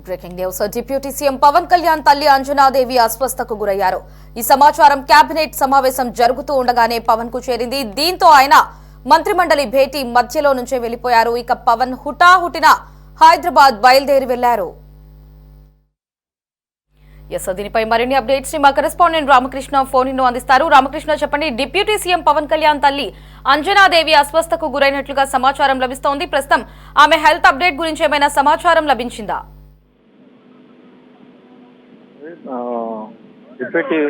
Breaking news. Deputy CM Pawan Kalyan తల్లి అంజనాదేవి అస్వస్థకు గురయ్యారు. ఈ సమాచారం కేబినెట్ సమావేశం జరుగుతూ ఉండగానే పవన్ కు చేరింది. దీంతో ఆయన మంత్రిమండలి భేటీ మధ్యలో నుంచే వెళ్లిపోయారు. ఇక పవన్ హుటాహుటిన హైదరాబాద్ బయలుదేరి వెళ్లారు. దీనిపై మరిన్ని అప్డేట్స్ ని మా కరెస్పాండెంట్ రామకృష్ణ ఫోన్ ఇన్ అందిస్తారు. రామకృష్ణ, చెప్పండి, డిప్యూటీ సీఎం పవన్ కళ్యాణ్ తల్లి అంజనాదేవి అస్వస్థకు గురైనట్లుగా సమాచారం లభిస్తోంది. ప్రస్తుతం ఆమె హెల్త్ అప్డేట్ గురించి ఏమైనా సమాచారం లభించిందా? డిప్యూటీ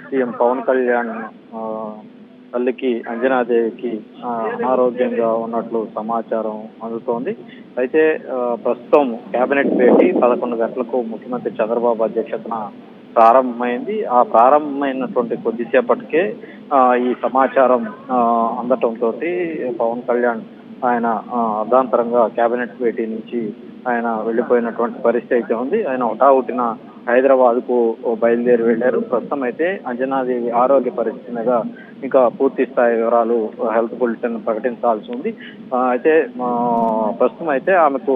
సీఎం పవన్ కళ్యాణ్ తల్లికి అంజనాదేవికి అనారోగ్యంగా ఉన్నట్లు సమాచారం అందుతోంది. అయితే ప్రస్తుతం కేబినెట్ భేటీ 11 గంటలకు ముఖ్యమంత్రి చంద్రబాబు అధ్యక్షతన ప్రారంభమైంది. ఆ ప్రారంభమైనటువంటి కొద్దిసేపటికే ఈ సమాచారం అందటంతో పవన్ కళ్యాణ్ ఆయన అర్ధాంతరంగా కేబినెట్ భేటీ నుంచి ఆయన వెళ్లిపోయినటువంటి పరిస్థితి అయితే ఉంది. ఆయన హుటాహుటిన హైదరాబాద్ కు బయలుదేరి వెళ్లారు. ప్రస్తుతం అయితే అంజనాదేవి ఆరోగ్య పరిస్థితి మీద ఇంకా పూర్తి స్థాయి వివరాలు హెల్త్ బులెటిన్ ప్రకటించాల్సి ఉంది. అయితే ప్రస్తుతం అయితే ఆమెకు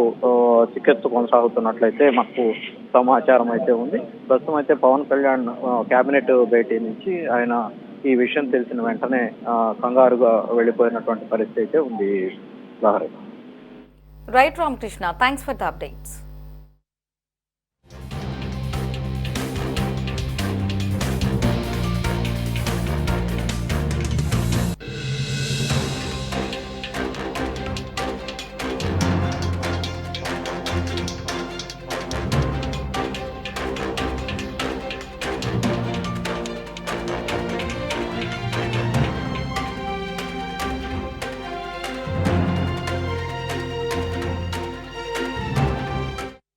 చికిత్స కొనసాగుతున్నట్లయితే మాకు సమాచారం అయితే ఉంది. ప్రస్తుతం అయితే పవన్ కళ్యాణ్ కేబినెట్ భేటీ నుంచి ఆయన ఈ విషయం తెలిసిన వెంటనే కంగారుగా వెళ్లిపోయినటువంటి పరిస్థితి అయితే ఉంది. Right Ramakrishna, thanks for the updates.